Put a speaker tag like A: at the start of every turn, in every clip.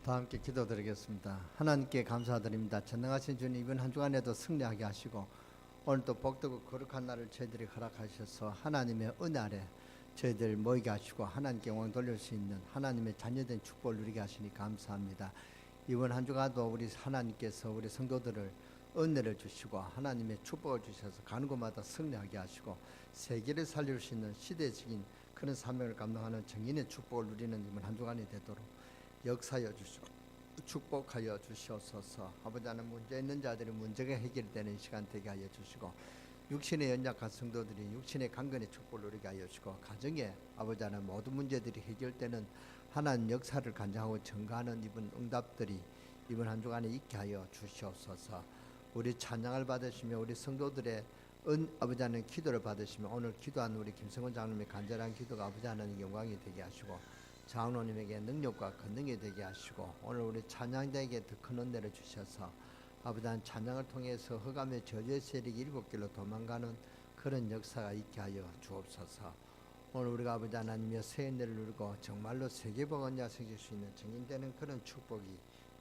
A: 다 함께 기도드리겠습니다. 하나님께 감사드립니다. 전능하신 주님, 이번 한 주간에도 승리하게 하시고 오늘도 복되고 거룩한 날을 저희들이 허락하셔서 하나님의 은혜 아래 저희들 모이게 하시고 하나님께 영광 돌릴 수 있는 하나님의 자녀된 축복을 누리게 하시니 감사합니다. 이번 한 주간도 우리 하나님께서 우리 성도들을 은혜를 주시고 하나님의 축복을 주셔서 가는 곳마다 승리하게 하시고 세계를 살릴 수 있는 시대적인 그런 사명을 감당하는 정인의 축복을 누리는 이번 한 주간이 되도록 역사하여 주시고 축복하여 주시옵소서. 아버지 하나님, 문제 있는 자들이 문제가 해결되는 시간 되게 하여 주시고 육신의 연약한 성도들이 육신의 강건의 축복을 누리게 하여 주시고 가정에 아버지 하나님 모든 문제들이 해결되는 하나님 역사를 간증하고 증거하는 이번 응답들이 이번 한 주간에 있게 하여 주시옵소서. 우리 찬양을 받으시며 우리 성도들의 아버지 하나님 기도를 받으시며 오늘 기도한 우리 김성원 장로님의 간절한 기도가 아버지 하나님 영광이 되게 하시고 장로님에게 능력과 권능이 되게 하시고 오늘 우리 찬양대에게 더 큰 은혜를 주셔서 아버지 하나님 찬양을 통해서 흑암의 저주의 세력이 7길로 도망가는 그런 역사가 있게 하여 주옵소서. 오늘 우리가 아버지 하나님의 새 은혜를 누리고 정말로 세계복음 야성질 수 있는 증인되는 그런 축복이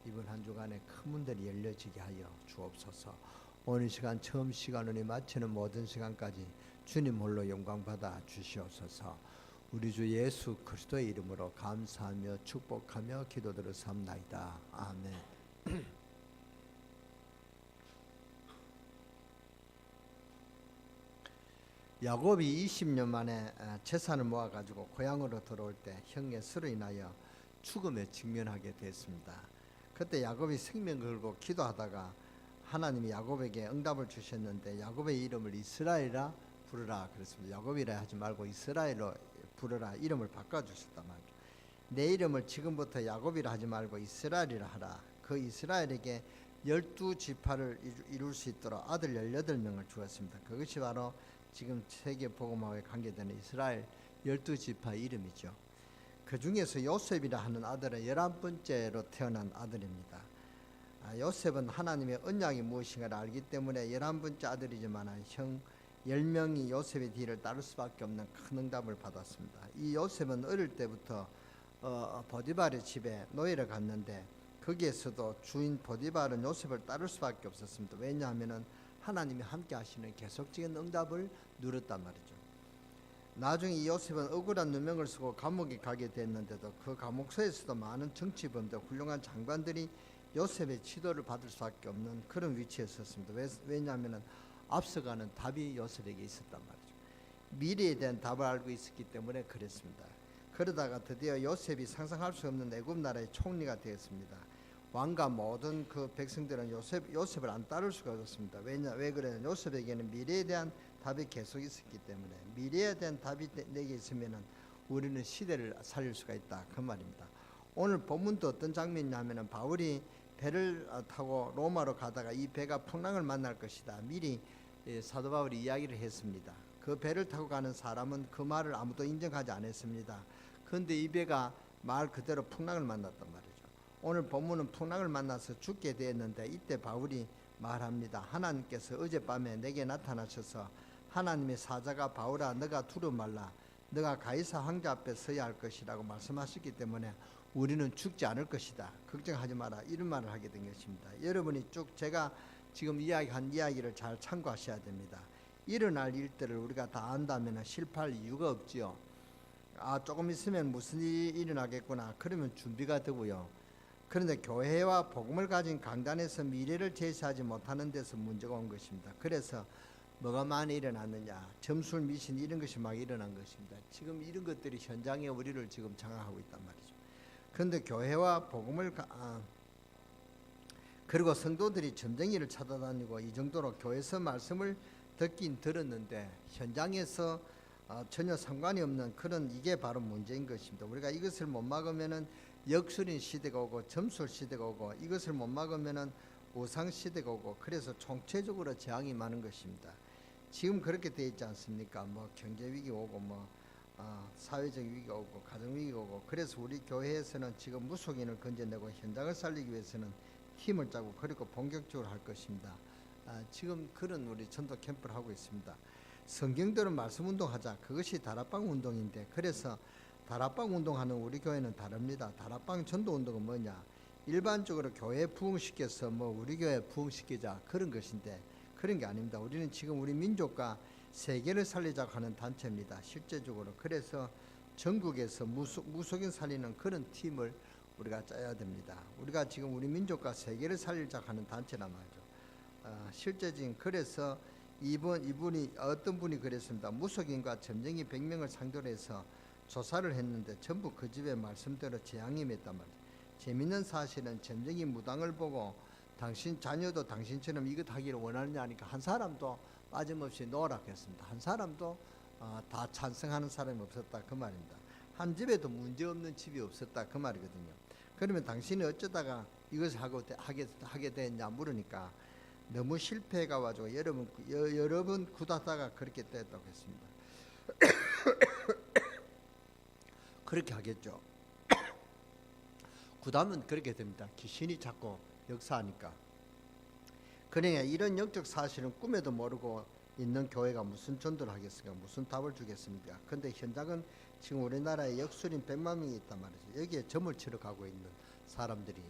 A: 이번 한 주간에 큰 문들이 열려지게 하여 주옵소서. 오늘 시간 처음 시간을 마치는 모든 시간까지 주님 홀로 영광 받아 주시옵소서. 우리 주 예수 그리스도의 이름으로 감사하며 축복하며 기도드려 삼나이다. 아멘. 야곱이 20년 만에 재산을 모아가지고 고향으로 들어올 때 형의 수로 인하여 죽음에 직면하게 됐습니다. 그때 야곱이 생명 걸고 기도하다가 하나님이 야곱에게 응답을 주셨는데 야곱의 이름을 이스라엘이라 부르라 그랬습니다. 야곱이라 하지 말고 이스라엘로 부르라, 이름을 바꿔주셨단 말이죠. 내 이름을 지금부터 야곱이라 하지 말고 이스라엘이라 하라. 그 이스라엘에게 12지파를 이룰 수 있도록 아들 18명을 주었습니다. 그것이 바로 지금 세계복음화에 관계되는 이스라엘 12지파 이름이죠. 그 중에서 요셉이라 하는 아들은 11번째로 태어난 아들입니다. 요셉은 하나님의 언약이 무엇인가를 알기 때문에 11번째 아들이지만 형 10명이 요셉의 뒤를 따를 수밖에 없는 큰 응답을 받았습니다. 이 요셉은 어릴 때부터 보디발의 집에 노예를 갔는데 거기에서도 주인 보디발은 요셉을 따를 수밖에 없었습니다. 왜냐하면 하나님이 함께 하시는 계속적인 응답을 누렸단 말이죠. 나중에 이 요셉은 억울한 누명을 쓰고 감옥에 가게 됐는데도 그 감옥소에서도 많은 정치범들, 훌륭한 장관들이 요셉의 지도를 받을 수밖에 없는 그런 위치에 섰습니다. 왜냐하면 앞서가는 답이 요셉에게 있었단 말이죠. 미래에 대한 답을 알고 있었기 때문에 그랬습니다. 그러다가 드디어 요셉이 상상할 수 없는 애굽 나라의 총리가 되었습니다. 왕과 모든 그 백성들은 요셉을 안 따를 수가 없었습니다. 왜 그러냐? 요셉에게는 미래에 대한 답이 계속 있었기 때문에 미래에 대한 답이 내게 있으면 우리는 시대를 살릴 수가 있다, 그 말입니다. 오늘 본문도 어떤 장면이냐면 바울이 배를 타고 로마로 가다가 이 배가 풍랑을 만날 것이다, 미리 사도 바울이 이야기를 했습니다. 그 배를 타고 가는 사람은 그 말을 아무도 인정하지 않았습니다. 그런데 이 배가 말 그대로 풍랑을 만났단 말이죠. 오늘 본문은 풍랑을 만나서 죽게 되었는데 이때 바울이 말합니다. 하나님께서 어젯밤에 내게 나타나셔서 하나님의 사자가 바울아 너가 두려워 말라, 너가 가이사 황제 앞에 서야 할 것이라고 말씀하셨기 때문에 우리는 죽지 않을 것이다, 걱정하지 마라, 이런 말을 하게 된 것입니다. 여러분이 쭉 제가 지금 이야기한 이야기를 잘 참고하셔야 됩니다. 일어날 일들을 우리가 다 안다면 실패할 이유가 없지요. 조금 있으면 무슨 일이 일어나겠구나, 그러면 준비가 되고요. 그런데 교회와 복음을 가진 강단에서 미래를 제시하지 못하는 데서 문제가 온 것입니다. 그래서 뭐가 많이 일어났느냐, 점술 미신 이런 것이 막 일어난 것입니다. 지금 이런 것들이 현장에 우리를 지금 장악하고 있단 말이죠. 그런데 교회와 복음을 그리고 성도들이 점쟁이를 찾아다니고 이 정도로 교회에서 말씀을 듣긴 들었는데 현장에서 전혀 상관이 없는 그런, 이게 바로 문제인 것입니다. 우리가 이것을 못 막으면은 역술인 시대가 오고 점술 시대가 오고 이것을 못 막으면은 우상 시대가 오고 그래서 총체적으로 재앙이 많은 것입니다. 지금 그렇게 되어 있지 않습니까? 뭐 경제 위기 오고 사회적 위기가 오고 가정 위기가 오고, 그래서 우리 교회에서는 지금 무속인을 건져내고 현장을 살리기 위해서는 힘을 짜고 그리고 본격적으로 할 것입니다. 지금 그런 우리 전도 캠프를 하고 있습니다. 성경대로 말씀 운동하자, 그것이 다락방 운동인데, 그래서 다락방 운동하는 우리 교회는 다릅니다. 다락방 전도 운동은 뭐냐? 일반적으로 교회 부흥시켜서 뭐 우리 교회 부흥시키자 그런 것인데 그런 게 아닙니다. 우리는 지금 우리 민족과 세계를 살리자고 하는 단체입니다. 실제적으로. 그래서 전국에서 무속인 살리는 그런 팀을 우리가 짜야 됩니다. 우리가 지금 우리 민족과 세계를 살리자고 하는 단체란 말이죠. 실제적인. 그래서 이분이 어떤 분이 그랬습니다. 무속인과 점쟁이 100명을 상대로 해서 조사를 했는데 전부 그 집의 말씀대로 재앙임했단 말이죠. 재밌는 사실은 점쟁이 무당을 보고 당신 자녀도 당신처럼 이것 하기를 원하느냐 하니까 한 사람도 빠짐없이 노락했습니다. 한 사람도 다 찬성하는 사람이 없었다 그 말입니다. 한 집에도 문제없는 집이 없었다 그 말이거든요. 그러면 당신이 어쩌다가 이것을 하게 됐냐 물으니까 너무 실패가 와가지고 여러 번 굳었다가 그렇게 됐다고 했습니다. 그렇게 하겠죠. 굳으면 그렇게 됩니다. 귀신이 자꾸 역사하니까. 그러니까 이런 영적 사실은 꿈에도 모르고 있는 교회가 무슨 전도를 하겠습니까? 무슨 답을 주겠습니까? 근데 현장은 지금 우리나라에 역술인 100만 명이 있단 말이죠. 여기에 점을 치러 가고 있는 사람들이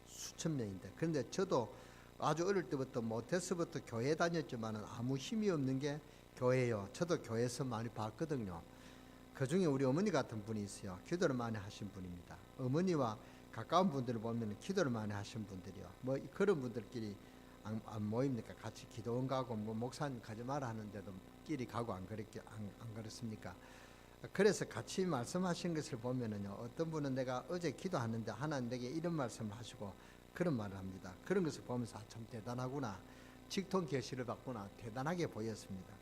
A: 수천 명인데, 그런데 저도 아주 어릴 때부터 모태서부터 교회 다녔지만 아무 힘이 없는 게 교회예요. 저도 교회에서 많이 봤거든요. 그 중에 우리 어머니 같은 분이 있어요. 기도를 많이 하신 분입니다. 어머니와 가까운 분들을 보면 기도를 많이 하신 분들이요. 뭐 그런 분들끼리 안 모입니까? 같이 기도원 가고 뭐 목사님 가지 마라 하는데도 끼리 가고 안 그렇습니까? 그래서 같이 말씀하신 것을 보면은요, 어떤 분은 내가 어제 기도하는데 하나님 내게 이런 말씀을 하시고 그런 말을 합니다. 그런 것을 보면서 참 대단하구나, 직통 계시를 받구나, 대단하게 보였습니다.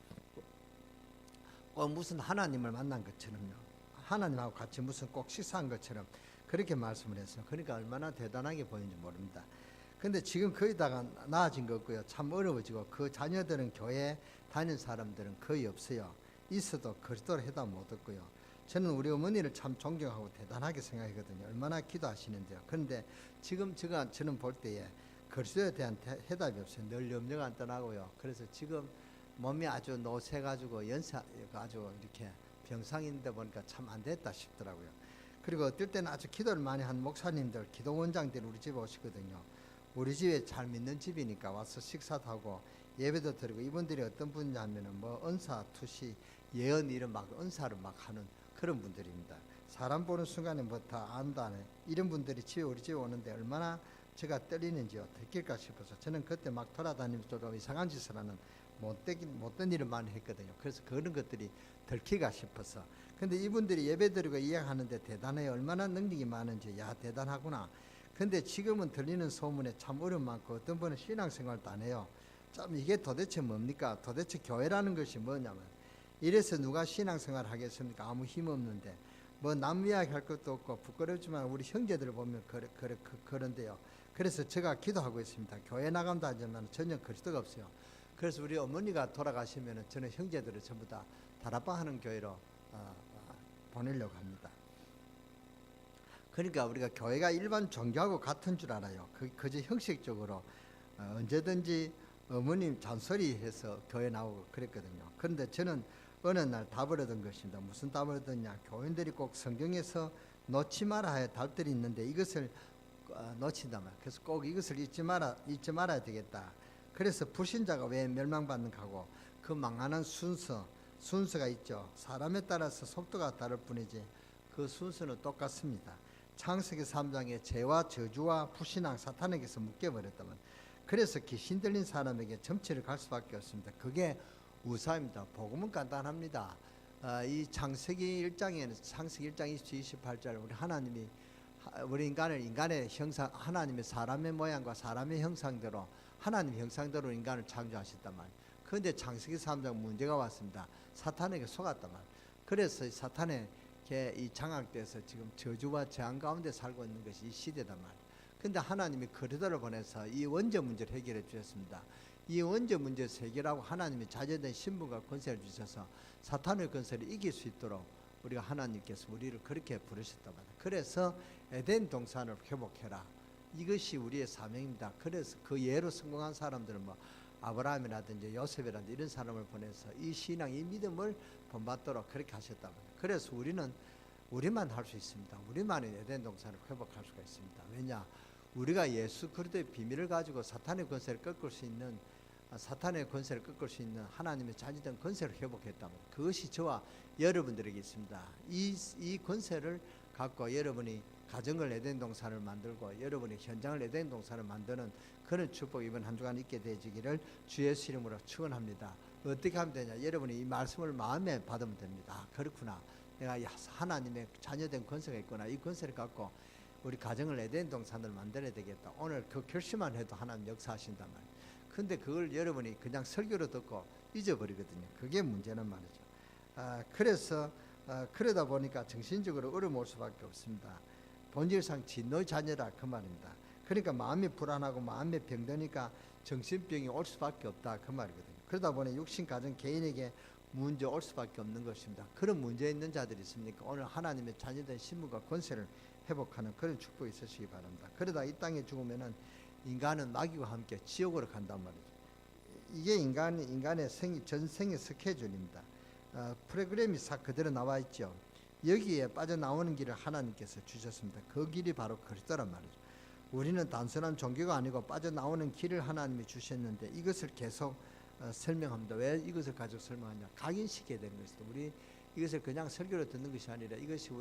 A: 무슨 하나님을 만난 것처럼요, 하나님하고 같이 무슨 꼭 식사한 것처럼 그렇게 말씀을 했어요. 그러니까 얼마나 대단하게 보이는지 모릅니다. 근데 지금 거기다가 나아진 거 없고요, 참 어려워지고 그 자녀들은 교회 다니는 사람들은 거의 없어요. 있어도 그리스도를 해다 못 얻고요. 저는 우리 어머니를 참 존경하고 대단하게 생각하거든요. 얼마나 기도하시는데요. 그런데 지금 저는 볼 때에 그리스도에 대한 해답이 없어요. 늘 염려가 안 떠나고요. 그래서 지금 몸이 아주 노쇠가지고 연세 아주 이렇게 병상인데 보니까 참 안 됐다 싶더라고요. 그리고 어떨 때는 아주 기도를 많이 한 목사님들, 기도원장들이 우리 집에 오시거든요. 우리 집에 잘 믿는 집이니까 와서 식사도 하고 예배도 드리고, 이분들이 어떤 분이냐면은 뭐 은사, 투시, 예언 이런 막 은사를 막 하는 그런 분들입니다. 사람 보는 순간에 뭐 다 안다네. 이런 분들이 우리 집에 오는데 얼마나 제가 떨리는지요. 들킬까 싶어서 저는 그때 막 돌아다니면서 좀 이상한 짓을 하는 못된 일을 많이 했거든요. 그래서 그런 것들이 들킬까 싶어서. 근데 이분들이 예배드리고 이야기하는데 대단해요. 얼마나 능력이 많은지, 야 대단하구나. 근데 지금은 들리는 소문에 참 어려움 많고 어떤 분은 신앙생활도 안 해요. 참 이게 도대체 뭡니까? 도대체 교회라는 것이 뭐냐면, 이래서 누가 신앙생활 하겠습니까? 아무 힘 없는데 뭐 남 이야기할 것도 없고 부끄럽지만 우리 형제들을 보면 그런데요. 그래서 제가 기도하고 있습니다. 교회 나간다 하지만 전혀 그리스도가 없어요. 그래서 우리 어머니가 돌아가시면 저는 형제들을 전부 다 다락방 하는 교회로 보내려고 합니다. 그러니까 우리가 교회가 일반 종교하고 같은 줄 알아요. 그저 형식적으로 언제든지 어머님 잔소리해서 교회 나오고 그랬거든요. 그런데 저는 어느 날 답을 얻은 것입니다. 무슨 답을 얻었냐? 교인들이 꼭 성경에서 놓지 말아야 할 답들이 있는데 이것을 놓친단 말이에요. 그래서 꼭 이것을 잊지 말아야 되겠다. 그래서 불신자가 왜 멸망받는가 하고, 그 망하는 순서가 있죠. 사람에 따라서 속도가 다를 뿐이지 그 순서는 똑같습니다. 창세기 3장에 죄와 저주와 불신앙 사탄에게서 묶여버렸다면, 그래서 귀신 들린 사람에게 점치를 갈 수밖에 없습니다. 그게 우사입니다. 복음은 간단합니다. 이 창세기 1장에는 창세기 1장 28절 우리 인간의 형상, 하나님의 사람의 모양과 사람의 형상대로 하나님 형상대로 인간을 창조하셨단 말이에요. 그런데 창세기 3장 문제가 왔습니다. 사탄에게 속았단 말이에요. 그래서 사탄에게 이 장악돼서 지금 저주와 재앙 가운데 살고 있는 것이 이 시대단 말이에요. 근데 하나님이 그리스도를 보내서 이 원죄 문제를 해결해 주셨습니다. 이 원죄 문제에서 해결하고 하나님이 자제된 신분과 권세를 주셔서 사탄의 권세를 이길 수 있도록 우리가 하나님께서 우리를 그렇게 부르셨단 말이에요. 그래서 에덴 동산을 회복해라. 이것이 우리의 사명입니다. 그래서 그 예로 성공한 사람들은 뭐 아브라함이라든지 요셉이라든지 이런 사람을 보내서 이 신앙, 이 믿음을 본받도록 그렇게 하셨단 말이에요. 그래서 우리만 할 수 있습니다. 우리만이 에덴 동산을 회복할 수가 있습니다. 왜냐? 우리가 예수 그리스도의 비밀을 가지고 사탄의 권세를 꺾을 수 있는 하나님의 자녀된 권세를 회복했다면 그것이 저와 여러분들에게 있습니다. 이 권세를 갖고 여러분이 가정을 에덴 동산을 만들고 여러분이 현장을 에덴 동산을 만드는 그런 축복이 이번 한 주간 있게 되지기를 주 예수 이름으로 축원합니다. 어떻게 하면 되냐? 여러분이 이 말씀을 마음에 받으면 됩니다. 그렇구나. 내가 하나님의 자녀된 권세가 있구나. 이 권세를 갖고 우리 가정을 에덴 동산을 만들어야 되겠다. 오늘 그 결심만 해도 하나님 역사하신단 말이에요. 근데 그걸 여러분이 그냥 설교로 듣고 잊어버리거든요. 그게 문제는 말이죠. 그래서 그러다 보니까 정신적으로 어려움 올 수밖에 없습니다. 본질상 진노의 자녀라 그 말입니다. 그러니까 마음이 불안하고 마음이 병드니까 정신병이 올 수밖에 없다 그 말이거든요. 그러다 보니 육신 가정 개인에게 문제 올 수밖에 없는 것입니다. 그런 문제 있는 자들이 있습니까? 오늘 하나님의 자녀된 신분과 권세를 회복하는 그런 축복이 있으시기 바랍니다. 그러다 이 땅에 죽으면은 인간은 마귀와 함께 지옥으로 간단 말이죠. 이게 인간의 전생의 스케줄입니다. 프로그램이 싹 그대로 나와 있죠. 여기에 빠져나오는 길을 하나님께서 주셨습니다. 그 길이 바로 그리스도란 말이죠. 우리는 단순한 종교가 아니고 빠져나오는 길을 하나님이 주셨는데 이것을 계속 설명합니다. 왜 이것을 가지고 설명하냐? 각인시켜야 되는 것이다. 우리 이것을 그냥 설교로 듣는 것이 아니라 이것이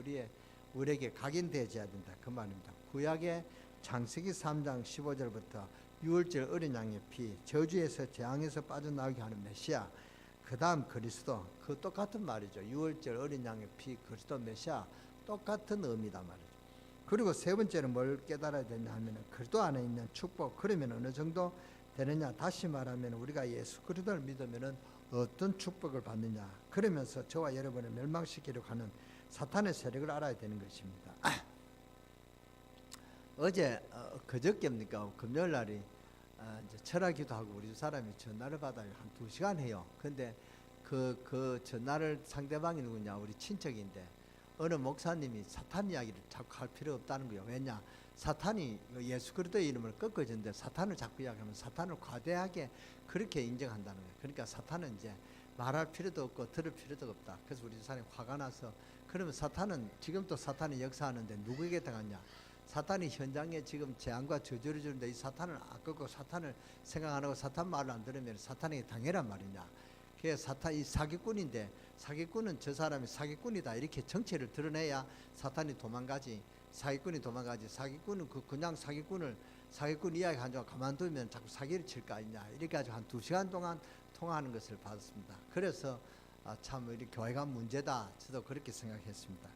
A: 우리에게 각인되어야 된다. 그 말입니다. 구약의 창세기 3장 15절부터 유월절 어린 양의 피, 저주에서 재앙에서 빠져나오게 하는 메시아, 그 다음 그리스도, 그 똑같은 말이죠. 유월절 어린 양의 피, 그리스도, 메시아 똑같은 의미다 말이죠. 그리고 세 번째는 뭘 깨달아야 되냐 하면 그리스도 안에 있는 축복. 그러면 어느 정도 되느냐? 다시 말하면 우리가 예수 그리스도를 믿으면 어떤 축복을 받느냐? 그러면서 저와 여러분을 멸망시키려고 하는 사탄의 세력을 알아야 되는 것입니다. 어제 그저께입니까? 금요일 날이 이제 철학기도 하고 우리 두 사람이 전화를 받아요. 한 2시간 해요. 근데 그 전화를 상대방이 누구냐? 우리 친척인데 어느 목사님이 사탄 이야기를 자꾸 할 필요 없다는 거예요. 왜냐? 사탄이 예수 그리스도의 이름을 꺾어지는데 사탄을 자꾸 이야기하면 사탄을 과대하게 그렇게 인정한다는 거예요. 그러니까 사탄은 이제 말할 필요도 없고 들을 필요도 없다. 그래서 우리 두 사람이 화가 나서 그러면 사탄은 지금 또 사탄이 역사하는데 누구에게 당하냐? 사탄이 현장에 지금 재앙과 저주를 주는데 이 사탄을 아깝고 사탄을 생각 안 하고 사탄 말을 안 들으면 사탄에게 당해란 말이냐. 그게 사탄이 사기꾼인데 사기꾼은 저 사람이 사기꾼이다 이렇게 정체를 드러내야 사탄이 도망가지. 사기꾼이 도망가지. 사기꾼은 그냥 사기꾼 이야기 한 줄 가만두면 자꾸 사기를 칠 거 아니냐. 이렇게 아주 한 2시간 동안 통화하는 것을 받았습니다. 그래서 참 우리 교회가 문제다. 저도 그렇게 생각했습니다.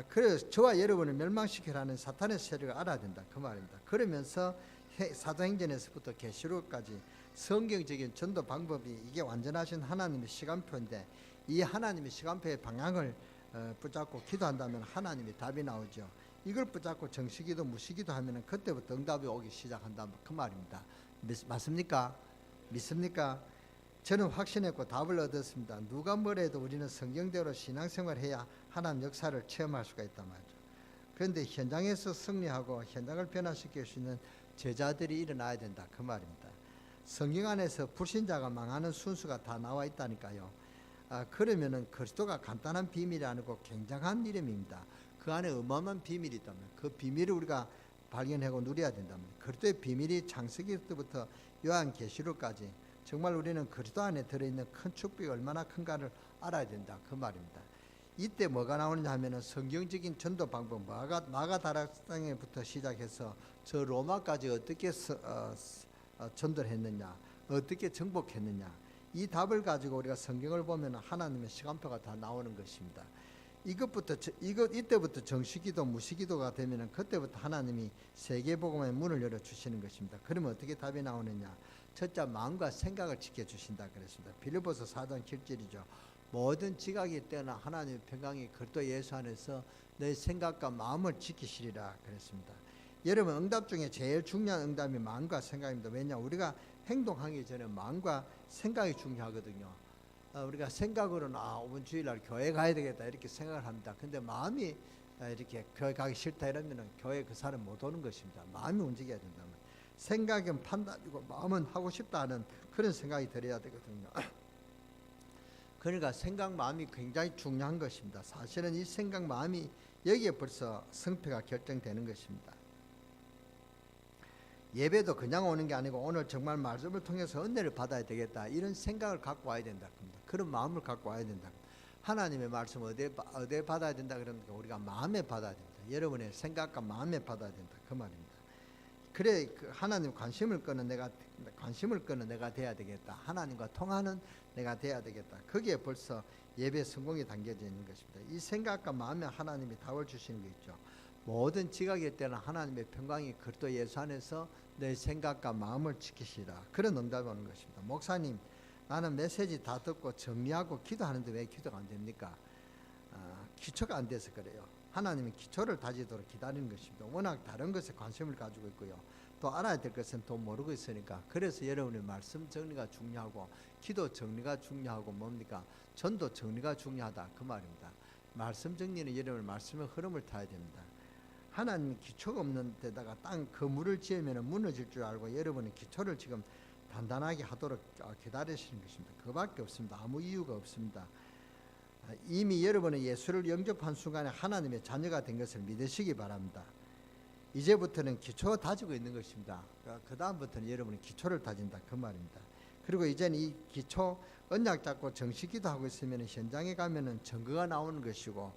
A: 그래서 저와 여러분을 멸망시키라는 사탄의 세력을 알아야 된다 그 말입니다. 그러면서 사도행전에서부터 계시록까지 성경적인 전도 방법이 이게 완전하신 하나님의 시간표인데 이 하나님의 시간표의 방향을 붙잡고 기도한다면 하나님의 답이 나오죠. 이걸 붙잡고 정시기도 무시기도 하면 그때부터 응답이 오기 시작한다 그 말입니다. 맞습니까? 믿습니까? 저는 확신했고 답을 얻었습니다. 누가 뭐래도 우리는 성경대로 신앙생활해야 하나님 역사를 체험할 수가 있단 말이죠. 그런데 현장에서 승리하고 현장을 변화시킬 수 있는 제자들이 일어나야 된다 그 말입니다. 성경 안에서 불신자가 망하는 순수가 다 나와 있다니까요. 그러면은 그리스도가 간단한 비밀이 아니고 굉장한 이름입니다. 그 안에 어마어마한 비밀이 있다면 그 비밀을 우리가 발견하고 누려야 된다면 그리스도의 비밀이 창세기 때부터 요한계시록까지 정말 우리는 그리스도 안에 들어있는 큰 축복이 얼마나 큰가를 알아야 된다 그 말입니다. 이때 뭐가 나오느냐 하면은 성경적인 전도 방법 마가다락방에부터 시작해서 저 로마까지 어떻게 전도를 했느냐 어떻게 정복했느냐 이 답을 가지고 우리가 성경을 보면 하나님의 시간표가 다 나오는 것입니다. 이때부터 정시기도 무시기도가 되면은 그때부터 하나님이 세계복음의 문을 열어 주시는 것입니다. 그러면 어떻게 답이 나오느냐? 첫째 마음과 생각을 지켜주신다 그랬습니다. 빌립보서 4장 7절이죠. 모든 지각이 때나 하나님의 평강이 그리스도 예수 안에서 너의 생각과 마음을 지키시리라 그랬습니다. 여러분 응답 중에 제일 중요한 응답이 마음과 생각입니다. 왜냐 우리가 행동하기 전에 마음과 생각이 중요하거든요. 우리가 생각으로는 이번 주일날 교회 가야 되겠다 이렇게 생각을 합니다. 근데 마음이 이렇게 교회 가기 싫다 이러면 교회 그 사람 못 오는 것입니다. 마음이 움직여야 된다면 생각은 판단이고 마음은 하고 싶다 하는 그런 생각이 들어야 되거든요. 그러니까 생각 마음이 굉장히 중요한 것입니다. 사실은 이 생각 마음이 여기에 벌써 성패가 결정되는 것입니다. 예배도 그냥 오는 게 아니고 오늘 정말 말씀을 통해서 은혜를 받아야 되겠다, 이런 생각을 갖고 와야 된다. 그런 마음을 갖고 와야 된다. 하나님의 말씀 어디에 받아야 된다 그러니까 우리가 마음에 받아야 된다. 여러분의 생각과 마음에 받아야 된다, 그 말입니다. 그래 하나님 관심을 끄는 내가 돼야 되겠다. 하나님과 통하는 내가 돼야 되겠다. 거기에 벌써 예배 성공이 담겨져 있는 것입니다. 이 생각과 마음에 하나님이 답을 주시는 게 있죠. 모든 지각일 때는 하나님의 평강이 그리스도 예수 안에서 내 생각과 마음을 지키시라, 그런 응답이 오는 것입니다. 목사님, 나는 메시지 다 듣고 정리하고 기도하는데 왜 기도가 안 됩니까? 기초가 안 돼서 그래요. 하나님은 기초를 다지도록 기다리는 것입니다. 워낙 다른 것에 관심을 가지고 있고요, 또 알아야 될 것은 또 모르고 있으니까. 그래서 여러분의 말씀 정리가 중요하고 기도 정리가 중요하고 뭡니까? 전도 정리가 중요하다, 그 말입니다. 말씀 정리는 여러분의 말씀의 흐름을 타야 됩니다. 하나님 기초가 없는 데다가 땅 건물을 지으면 무너질 줄 알고 여러분의 기초를 지금 단단하게 하도록 기다리시는 것입니다. 그밖에 없습니다. 아무 이유가 없습니다. 이미 여러분은 예수를 영접한 순간에 하나님의 자녀가 된 것을 믿으시기 바랍니다. 이제부터는 기초 다지고 있는 것입니다. 그 다음부터는 여러분은 기초를 다진다, 그 말입니다. 그리고 이제는 이 기초 언약 잡고 정식 기도하고 있으면 현장에 가면은 증거가 나오는 것이고,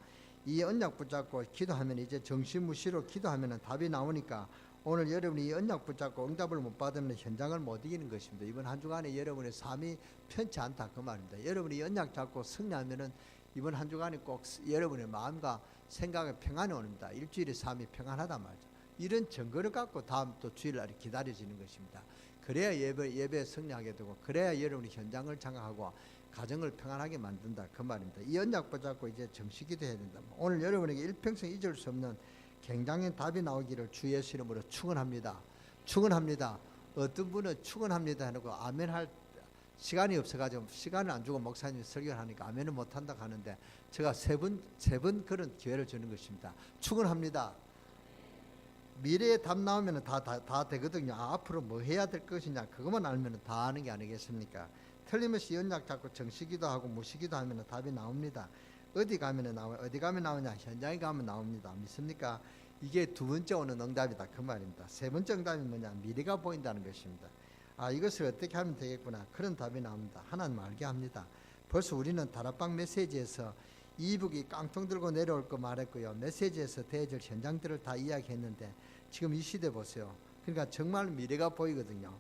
A: 이 언약 붙잡고 기도하면 이제 정신무시로 기도하면 답이 나오니까 오늘 여러분이 이 언약 붙잡고 응답을 못 받으면 현장을 못 이기는 것입니다. 이번 한 주간에 여러분의 삶이 편치 않다, 그 말입니다. 여러분이 언약 잡고 승리하면은 이번 한 주간에 꼭 여러분의 마음과 생각에 평안이 옵니다. 일주일의 삶이 평안하단 말이죠. 이런 증거를 갖고 다음 또 주일날이 기다려지는 것입니다. 그래야 예배에 승리하게 되고, 그래야 여러분이 현장을 장악하고 가정을 평안하게 만든다, 그 말입니다. 이 언약 붙잡고 이제 정식 기도해야 된다. 오늘 여러분에게 일평생 잊을 수 없는 굉장히 답이 나오기를 주 예수 이름으로 축원합니다. 축원합니다. 어떤 분은 축원합니다 해놓고 아멘 할 시간이 없어가지고 시간을 안 주고 목사님이 설교를 하니까 아멘을 못한다고 하는데, 제가 세 번 그런 기회를 주는 것입니다. 축원합니다. 미래에 답 나오면 다 되거든요. 앞으로 뭐 해야 될 것이냐, 그것만 알면 다 아는 게 아니겠습니까? 틀림없이 연약 잡고 정시기도 하고 무시기도 하면 답이 나옵니다. 어디 가면 나오냐? 현장에 가면 나옵니다. 믿습니까? 이게 두 번째 오는 응답이다, 그 말입니다. 세 번째 응답이 뭐냐? 미래가 보인다는 것입니다. 이것을 어떻게 하면 되겠구나, 그런 답이 나옵니다. 하나님 알게 합니다. 벌써 우리는 다락방 메시지에서 이북이 깡통 들고 내려올 거 말했고요, 메시지에서 대절 현장들을 다 이야기했는데 지금 이 시대 보세요. 그러니까 정말 미래가 보이거든요.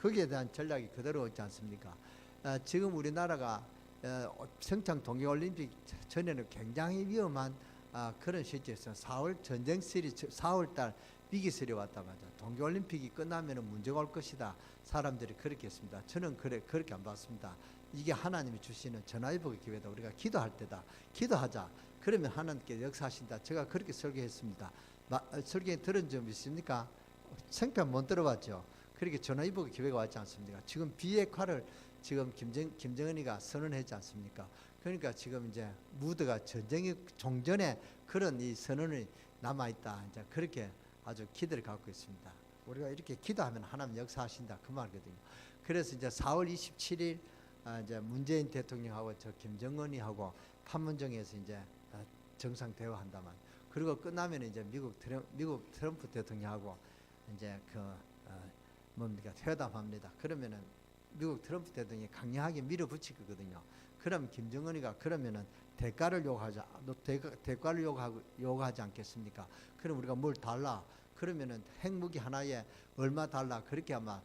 A: 거기에 대한 전략이 그대로 있지 않습니까? 지금 우리나라가 평창 동계올림픽 전에는 굉장히 위험한 그런 시기였어요. 4월 전쟁설이 4월달 위기설이 왔다 맞아. 동계올림픽이 끝나면 문제가 올 것이다, 사람들이 그렇게 했습니다. 저는 그렇게 안 봤습니다. 이게 하나님이 주시는 전화위복의 기회다. 우리가 기도할 때다. 기도하자. 그러면 하나님께 역사하신다. 제가 그렇게 설교했습니다. 설교에 들은 점 있습니까? 생편 못 들어봤죠? 그렇게 전화위복의 기회가 왔지 않습니까? 지금 비핵화를 지금 김정은이가 선언했지 않습니까? 그러니까 지금 이제 무드가 전쟁이 종전에 그런 이 선언이 남아있다, 이제 그렇게 아주 기대를 갖고 있습니다. 우리가 이렇게 기도하면 하나님 역사하신다, 그 말이거든요. 그래서 이제 4월 27일 이제 문재인 대통령하고 저 김정은이하고 판문점에서 이제 정상 대화한다만, 그리고 끝나면 이제 미국 트럼프 대통령하고 이제 회담합니다. 그러면은 미국 트럼프 대통령이 강력하게 밀어붙일 거거든요. 그럼 김정은이가 그러면은 대가를 요구하자, 대가를 요구하지 않겠습니까? 그럼 우리가 뭘 달라? 그러면은 핵무기 하나에 얼마 달라? 그렇게 아마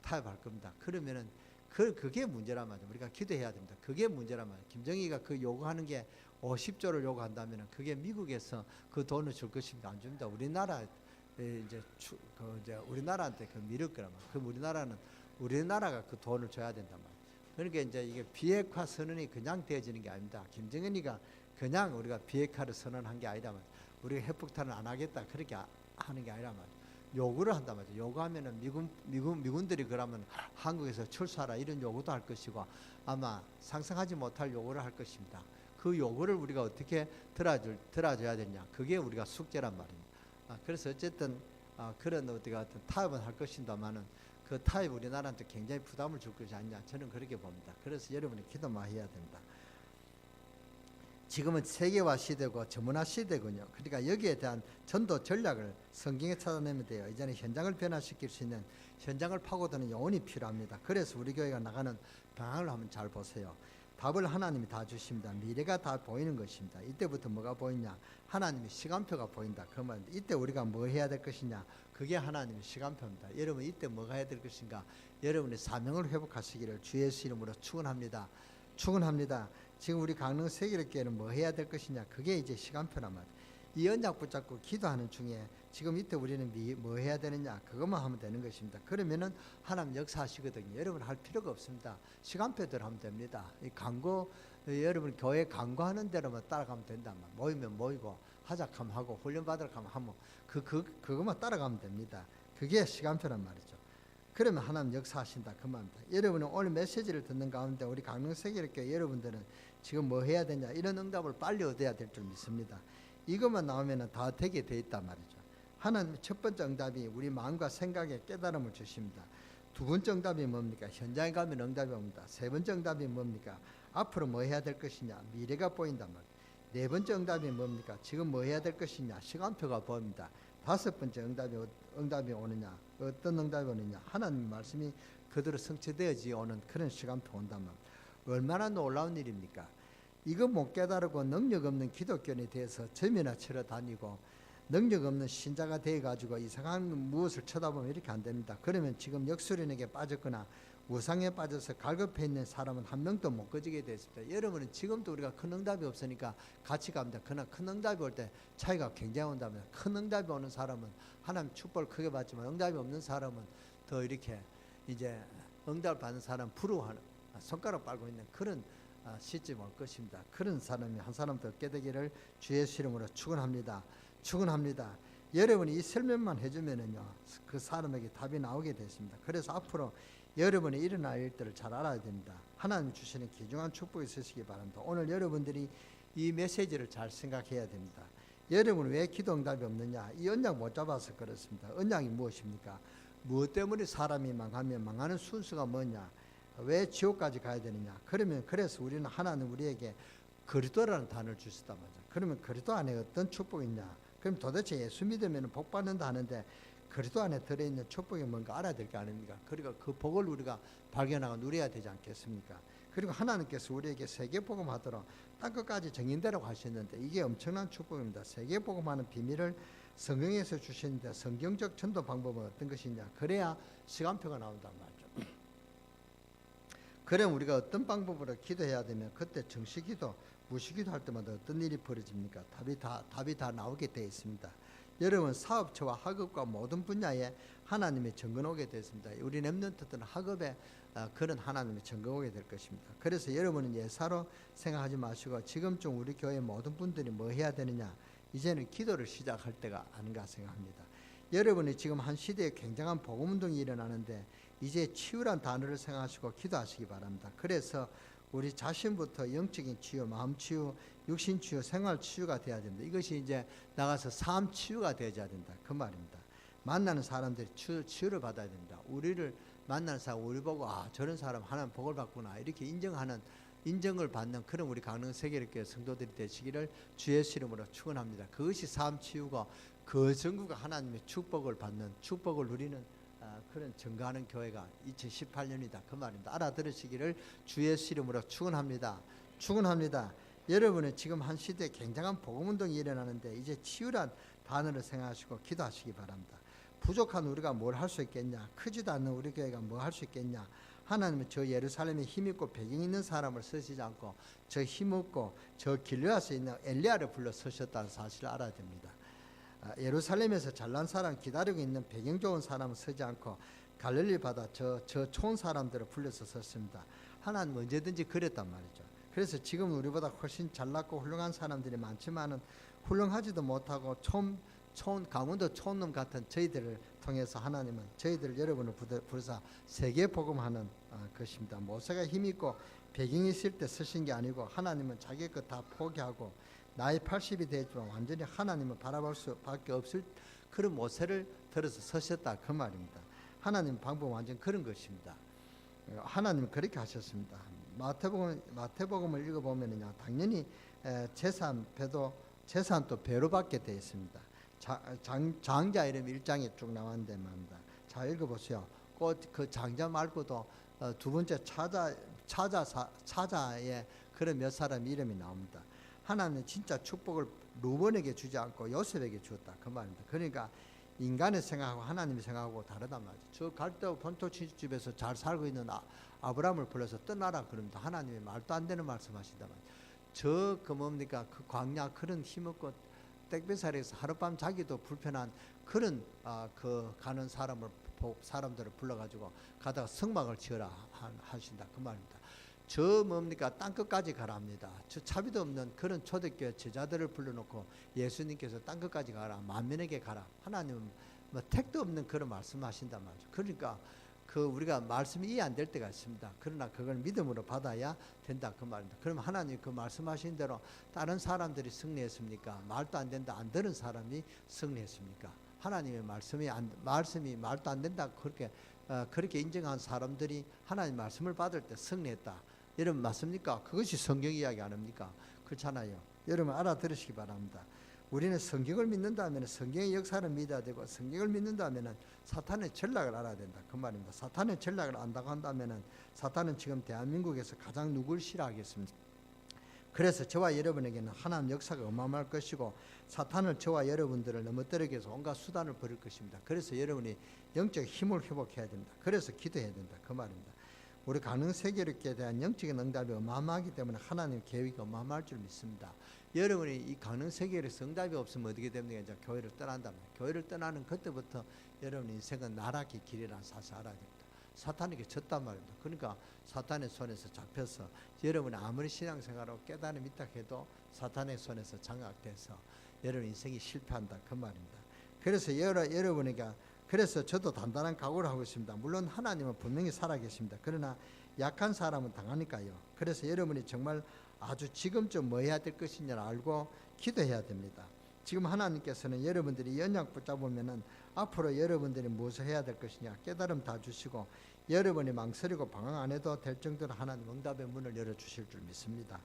A: 타협할 겁니다. 그러면은 그게 문제란 말이죠. 우리가 기도해야 됩니다. 그게 우리란 말이에요. 김정희가 그 요구하는 게 50조를 요구한다면 그게 미국에서 그 돈을 줄 것입니다. 안 줍니다. 우리나라 이제 우리나라한테 그 미룰 거란 말이에요. 그럼 우리나라가 그 돈을 줘야 된단 말이에요. 그러니까 이제 이게 비핵화 선언이 그냥 되어지는 게 아닙니다. 김정은이가 그냥 우리가 비핵화를 선언한 게 아니라 말이에요. 우리가 핵폭탄을 안 하겠다 그렇게 하는 게 아니라 말이에요. 요구를 한단 말이죠. 요구하면은 미군들이 그러면 한국에서 철수하라 이런 요구도 할 것이고, 아마 상상하지 못할 요구를 할 것입니다. 그 요구를 우리가 어떻게 들어줘야 되냐, 그게 우리가 숙제란 말입니다. 그래서 어쨌든 그런 어떤 타협은 할 것인다마는 그 타협 우리나라한테 굉장히 부담을 줄 것이 아니냐, 저는 그렇게 봅니다. 그래서 여러분이 기도 많이 해야 됩니다. 지금은 세계화 시대고 전문화 시대군요. 그러니까 여기에 대한 전도 전략을 성경에 찾아내면 돼요. 이제는 현장을 변화시킬 수 있는 현장을 파고드는 영혼이 필요합니다. 그래서 우리 교회가 나가는 방향을 한번 잘 보세요. 답을 하나님이 다 주십니다. 미래가 다 보이는 것입니다. 이때부터 뭐가 보이냐? 하나님의 시간표가 보인다. 그 말인데 이때 우리가 뭐 해야 될 것이냐? 그게 하나님의 시간표입니다. 여러분 이때 뭐가 해야 될 것인가? 여러분의 사명을 회복하시기를 주 예수 이름으로 축원합니다. 축원합니다. 지금 우리 강릉 세계교회는 뭐 해야 될 것이냐? 그게 이제 시간표란 말이에요. 이 언약 붙잡고 기도하는 중에 지금 이때 우리는 뭐 해야 되느냐? 그것만 하면 되는 것입니다. 그러면은 하나님 역사하시거든요. 여러분 할 필요가 없습니다. 시간표대로 하면 됩니다. 이 광고 여러분 교회 광고하는 대로만 따라가면 된다. 모이면 모이고 하작하면 하고 훈련 받으러 가면 하면 그것만 따라가면 됩니다. 그게 시간표란 말이죠. 그러면 하나님 역사하신다 그 말입니다. 여러분은 오늘 메시지를 듣는 가운데 우리 강릉 세계교회 여러분들은 지금 뭐 해야 되냐 이런 응답을 빨리 얻어야 될 줄 믿습니다. 이것만 나오면 다 되게 돼 있단 말이죠. 하나님 첫 번째 응답이 우리 마음과 생각에 깨달음을 주십니다. 두 번째 응답이 뭡니까? 현장에 가면 응답이 옵니다. 세 번째 응답이 뭡니까? 앞으로 뭐 해야 될 것이냐? 미래가 보인단 말이에요. 네 번째 응답이 뭡니까? 지금 뭐 해야 될 것이냐? 시간표가 보입니다. 다섯 번째 응답이 오느냐? 어떤 응답이 오느냐? 하나님 말씀이 그대로 성취되어지 오는 그런 시간표 온단 말이에요. 얼마나 놀라운 일입니까? 이거 못 깨달고 능력 없는 기독교인에 대해서 점이나 치러 다니고 능력 없는 신자가 되어가지고 이상한 무엇을 쳐다보면 이렇게 안 됩니다. 그러면 지금 역술인에게 빠졌거나 우상에 빠져서 갈급해 있는 사람은 한 명도 못 꺼지게 됐습니다. 여러분은 지금도 우리가 큰 응답이 없으니까 같이 갑니다. 그러나 큰 응답이 올 때 차이가 굉장히 온답니다. 큰 응답이 오는 사람은 하나님 축복을 크게 받지만 응답이 없는 사람은 더 이렇게 이제 응답을 받는 사람 부러워하는 손가락 빨고 있는 그런 시점이 올 것입니다. 그런 사람이 한 사람 더 얻게 되기를 주 예수 이름으로 축원합니다. 축원합니다. 여러분이 이 설명만 해주면은요 그 사람에게 답이 나오게 됐습니다. 그래서 앞으로 여러분이 일어날 일들을 잘 알아야 됩니다. 하나님 주시는 귀중한 축복이 있으시기 바랍니다. 오늘 여러분들이 이 메시지를 잘 생각해야 됩니다. 여러분 왜 기도 응답이 없느냐? 이 언약 못 잡아서 그렇습니다. 언약이 무엇입니까? 무엇 때문에 사람이 망하면 망하는 순서가 뭐냐? 왜 지옥까지 가야 되느냐? 그래서 우리는 하나님 우리에게 그리스도라는 단어를 주셨단 말이죠. 그러면 그리스도 안에 어떤 축복이 있냐? 그럼 도대체 예수 믿으면 복 받는다 하는데 그리스도 안에 들어있는 축복이 뭔가 알아야 될 거 아닙니까? 그러니까 그 복을 우리가 발견하고 누려야 되지 않겠습니까? 그리고 하나님께서 우리에게 세계복음하도록 땅끝까지 정인되라고 하셨는데 이게 엄청난 축복입니다. 세계복음하는 비밀을 성경에서 주시는데 성경적 전도 방법은 어떤 것이냐? 그래야 시간표가 나온단 말이죠. 그럼 우리가 어떤 방법으로 기도해야 되면 그때 정시기도, 무시기도 할 때마다 어떤 일이 벌어집니까? 답이 다 나오게 되어 있습니다. 여러분 사업처와 학업과 모든 분야에 하나님의 정권 오게 됐습니다. 우리 렘넌트들은 학업에 그런 하나님의 정권 오게 될 것입니다. 그래서 여러분은 예사로 생각하지 마시고 지금쯤 우리 교회 모든 분들이 뭐 해야 되느냐? 이제는 기도를 시작할 때가 아닌가 생각합니다. 여러분이 지금 한 시대에 굉장한 복음운동이 일어나는데 이제 치유란 단어를 생각하시고 기도하시기 바랍니다. 그래서 우리 자신부터 영적인 치유, 마음 치유, 육신 치유, 생활 치유가 돼야 됩니다. 이것이 이제 나가서 삶 치유가 되어야 된다. 그 말입니다. 만나는 사람들이 치유를 받아야 됩니다. 우리를 만나는 사람, 우리 보고 저런 사람 하나님 복을 받구나 이렇게 인정을 받는 그런 우리 강릉 세계교회 성도들이 되시기를 주 예수 이름으로 축원합니다. 그것이 삶 치유고 그 전국가 하나님의 축복을 받는 축복을 누리는 그런 증거하는 교회가 2018년이다 그 말입니다. 알아들으시기를 주 예수 이름으로 축원합니다. 축원합니다. 여러분은 지금 한 시대에 굉장한 복음운동이 일어나는데 이제 치유란 단어를 생각하시고 기도하시기 바랍니다. 부족한 우리가 뭘 할 수 있겠냐? 크지도 않는 우리 교회가 뭐 할 수 있겠냐? 하나님은 저 예루살렘에 힘있고 배경 있는 사람을 쓰시지 않고 저 힘없고 저 길르앗에 있는 엘리야를 불러 쓰셨다는 사실을 알아야 됩니다. 예루살렘에서 잘난 사람 기다리고 있는 배경 좋은 사람을 쓰지 않고 갈릴리 바다 저 좋은 사람들을 불러서 썼습니다. 하나님은 언제든지 그랬단 말이죠. 그래서 지금 우리보다 훨씬 잘났고 훌륭한 사람들이 많지만은 훌륭하지도 못하고 강원도 촌놈 같은 저희들을 통해서 하나님은 저희들 여러분을 부르사 세계 복음하는 것입니다. 모세가 힘있고 배경이 있을 때 쓰신 게 아니고 하나님은 자기 것 다 포기하고 나이 80이 되지만 완전히 하나님을 바라볼 수밖에 없을 그런 모세를 들어서 서셨다 그 말입니다. 하나님 방법은 완전 그런 것입니다. 하나님은 그렇게 하셨습니다. 마태복음을 읽어보면요 당연히 재산도 배로 받게 되어 있습니다. 장자 이름 1장에 쭉 나왔는데 말입니다. 자, 읽어보세요. 꼭 그 장자 말고도 두 번째 차자의 그런 몇 사람 이름이 나옵니다. 하나님은 진짜 축복을 루벤에게 주지 않고 요셉에게 주었다 그 말입니다. 그러니까 인간의 생각하고 하나님의 생각하고 다르단 말이죠. 저 갈대아 본토 집에서 잘 살고 있는 아브라함을 불러서 떠나라 그럽니다. 하나님이 말도 안 되는 말씀하신단 말이죠. 그 뭡니까 그 광야 그런 힘없고 땡볕살에서 하룻밤 자기도 불편한 그런 그 가는 사람들을 불러가지고 가다가 성막을 지어라 하신다 그 말입니다. 저 뭡니까 땅끝까지 가라 합니다. 저 차비도 없는 그런 초대교회 제자들을 불러놓고 예수님께서 땅끝까지 가라 만민에게 가라 하나님은 뭐 택도 없는 그런 말씀하신단 말이죠. 그러니까 그 우리가 말씀이 이해 안 될 때가 있습니다. 그러나 그걸 믿음으로 받아야 된다 그 말입니다. 그럼 하나님 그 말씀하신 대로 다른 사람들이 승리했습니까? 말도 안 된다 안 들은 사람이 승리했습니까? 하나님의 말씀이 말도 안 된다 그렇게 인정한 사람들이 하나님 말씀을 받을 때 승리했다. 여러분 맞습니까? 그것이 성경 이야기 아닙니까? 그렇잖아요. 여러분 알아들으시기 바랍니다. 우리는 성경을 믿는다면 성경의 역사를 믿어야 되고 성경을 믿는다면 사탄의 전략을 알아야 된다 그 말입니다. 사탄의 전략을 안다고 한다면 사탄은 지금 대한민국에서 가장 누굴 싫어하겠습니까? 그래서 저와 여러분에게는 하나님 역사가 어마어마할 것이고 사탄을 저와 여러분들을 넘어뜨리기 위해서 온갖 수단을 벌일 것입니다. 그래서 여러분이 영적 힘을 회복해야 됩니다. 그래서 기도해야 된다 그 말입니다. 우리 가능 세계력에 대한 영적인 응답이 어마어마하기 때문에 하나님 계획이 어마어마할 줄 믿습니다. 여러분이 이 가능 세계에서 응답이 없으면 어떻게 됩니까? 이제 교회를 떠난다. 교회를 떠나는 그때부터 여러분 인생은 나락의 길이라는 사실 알아야 됩니다. 사탄에게 졌단 말입니다. 그러니까 사탄의 손에서 잡혀서 여러분이 아무리 신앙생활하고 깨달음이 있다 해도 사탄의 손에서 장악돼서 여러분 인생이 실패한다 그 말입니다. 그래서 여러분에게 그래서 저도 단단한 각오를 하고 있습니다. 물론 하나님은 분명히 살아계십니다. 그러나 약한 사람은 당하니까요. 그래서 여러분이 정말 아주 지금쯤 뭐 해야 될 것이냐를 알고 기도해야 됩니다. 지금 하나님께서는 여러분들이 이 언약 붙잡으면은 앞으로 여러분들이 무엇을 해야 될 것이냐 깨달음 다 주시고 여러분이 망설이고 방황 안 해도 될 정도로 하나님 응답의 문을 열어주실 줄 믿습니다.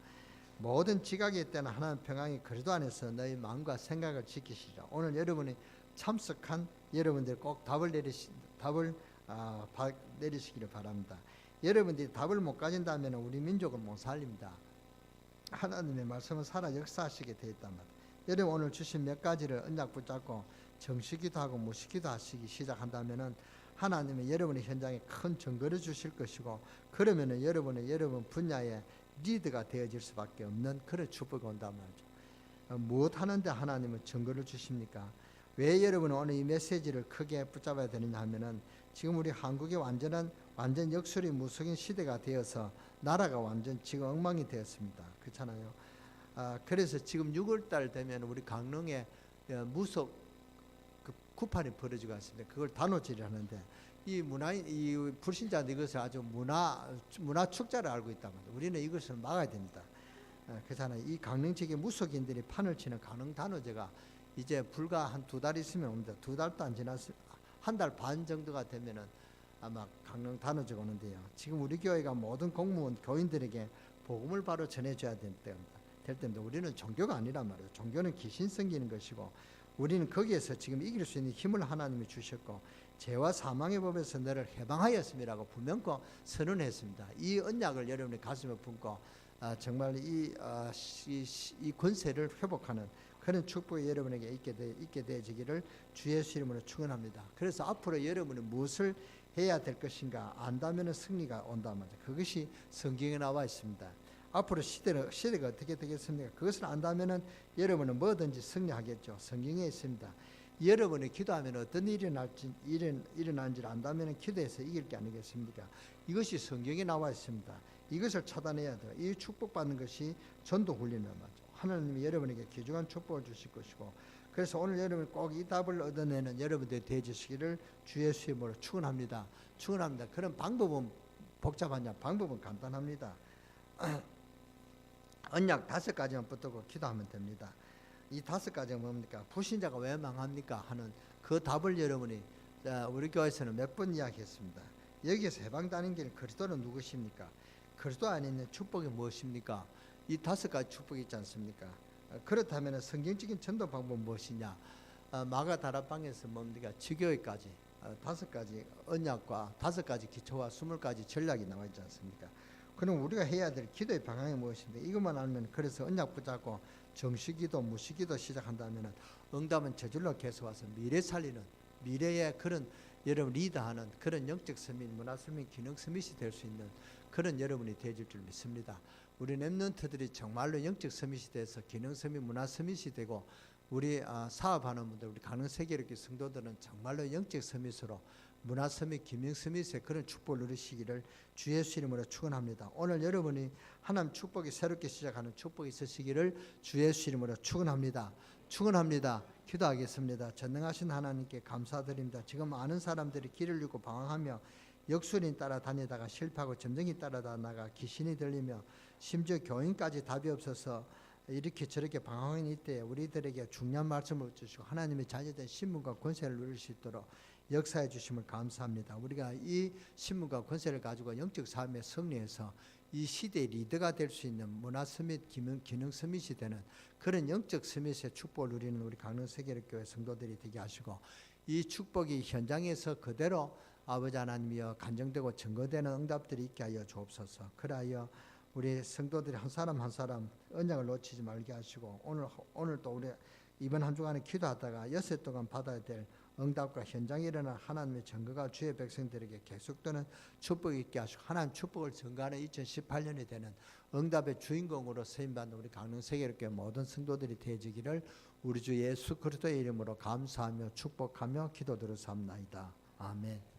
A: 모든 지각이 있다는 하나님 평강이 그리스도 안에서 너희 마음과 생각을 지키시라. 오늘 여러분이 참석한 여러분들 꼭 답을 내리시기를 바랍니다. 여러분들이 답을 못 가진다면 우리 민족을 못 살립니다. 하나님의 말씀은 살아 역사하시게 되어 있단 말이에요. 여러분 오늘 주신 몇 가지를 언약 붙잡고 정시기도 하고 무시기도 하시기 시작한다면 하나님은 여러분의 현장에 큰 증거를 주실 것이고 그러면 여러분 분야의 리드가 되어질 수밖에 없는 그런 축복이 온단 말이죠. 무엇 하는데 하나님은 증거를 주십니까? 왜 여러분은 오늘 이 메시지를 크게 붙잡아야 되느냐 하면은 지금 우리 한국이 완전 역술이 무속인 시대가 되어서 나라가 완전 지금 엉망이 되었습니다. 그렇잖아요. 그래서 지금 6월달 되면 우리 강릉에 무속 그 구판이 벌어지고 있습니다. 그걸 단오질을 하는데 이 불신자들 이것을 아주 문화 축자를 알고 있단 말이에요. 우리는 이것을 막아야 됩니다. 그렇잖아요. 이 강릉 지역의 무속인들이 판을 치는 강릉 단오제가 이제 불과 한 2달 있으면 옵니다. 2달도 안 지났을 한 달 반 정도가 되면은 아마 강릉 단오제가 오는데요. 지금 우리 교회가 모든 공무원 교인들에게 복음을 바로 전해줘야 될 때입니다. 우리는 종교가 아니란 말이에요. 종교는 귀신 섬기는 것이고 우리는 거기에서 지금 이길 수 있는 힘을 하나님이 주셨고 죄와 사망의 법에서 너를 해방하였음이라고 분명코 선언했습니다. 이 언약을 여러분의 가슴에 품고 정말 이 권세를 회복하는 그런 축복이 여러분에게 있게 되어지기를 주 예수 이름으로 축원합니다. 그래서 앞으로 여러분이 무엇을 해야 될 것인가 안다면 승리가 온단 말이죠. 그것이 성경에 나와 있습니다. 앞으로 시대가 어떻게 되겠습니까? 그것을 안다면 여러분은 뭐든지 승리하겠죠. 성경에 있습니다. 여러분이 기도하면 어떤 일이 일어날지 안다면 기도해서 이길 게 아니겠습니까? 이것이 성경에 나와 있습니다. 이것을 차단해야 돼요. 이 축복받는 것이 전도 훈련이란 말이죠. 하나님이 여러분에게 귀중한 축복을 주실 것이고 그래서 오늘 여러분이 꼭 이 답을 얻어내는 여러분들이 되어주시기를 주 예수의 이름으로 축원합니다. 그런 방법은 복잡하냐? 방법은 간단합니다. 언약 5가지만 붙들고 기도하면 됩니다. 이 5가지가 뭡니까? 불신자가 왜 망합니까? 하는 그 답을 여러분이 우리 교회에서는 몇 번 이야기했습니다. 여기에서 해방되는 길 그리스도는 누구십니까? 그리스도 안에 있는 축복이 무엇입니까? 이 5가지 축복이 있지 않습니까? 그렇다면 성경적인 전도 방법은 무엇이냐? 마가다락방에서 뭡니까? 지교회까지 5가지 언약과 5가지 기초와 20가지 전략이 나와 있지 않습니까? 그럼 우리가 해야 될 기도의 방향이 무엇인데, 이것만 알면, 그래서 언약 붙잡고 정시기도 무시기도 시작한다면 응답은 저절로 계속 와서 미래 살리는, 미래의 그런 여러분 리더하는 그런 영적 서밋, 문화 서밋, 기능 서밋이 될 수 있는 그런 여러분이 되실 줄 믿습니다. 우리 랩런트들이 정말로 영적 서밋이 돼서 기능 서밋, 문화 서밋이 되고, 우리 사업하는 분들, 우리 가는 세계력의 성도들은 정말로 영적 서밋으로 문화 서밋, 기능 서밋의 그런 축복을 누리시기를 주 예수 이름으로 축원합니다. 오늘 여러분이 하나님 축복이 새롭게 시작하는 축복이 있으시기를 주 예수 이름으로 축원합니다. 축원합니다. 기도하겠습니다. 전능하신 하나님께 감사드립니다. 지금 많은 사람들이 길을 잃고 방황하며 역술인 따라다니다가 실패하고 점쟁이 따라다니다가 귀신이 들리며 심지어 교인까지 답이 없어서 이렇게 저렇게 방황하는 이때에 우리들에게 중요한 말씀을 주시고 하나님의 자녀된 신분과 권세를 누릴 수 있도록 역사해 주심을 감사합니다. 우리가 이 신분과 권세를 가지고 영적 삶에 승리해서 이 시대의 리더가 될 수 있는 문화 서밋, 기능 서밋이 되는 그런 영적 서밋의 축복을 누리는 우리 강릉세계력교회 성도들이 되게 하시고, 이 축복이 현장에서 그대로 아버지 하나님이여 간증되고 증거되는 응답들이 있게 하여 주옵소서. 그리하여 우리 성도들이 한 사람 한 사람 언약을 놓치지 말게 하시고, 오늘 또 우리 이번 한 주간에 기도하다가 6해 동안 받아야 될 응답과 현장에 일어난 하나님의 증거가 주의 백성들에게 계속되는 축복이 있게 하시고, 하나님 축복을 증거하는 2018년이 되는 응답의 주인공으로 쓰임받는 우리 강릉세계력교회 모든 성도들이 되어지기를 우리 주 예수 그리스도의 이름으로 감사하며 축복하며 기도드렸사옵나이다. 아멘.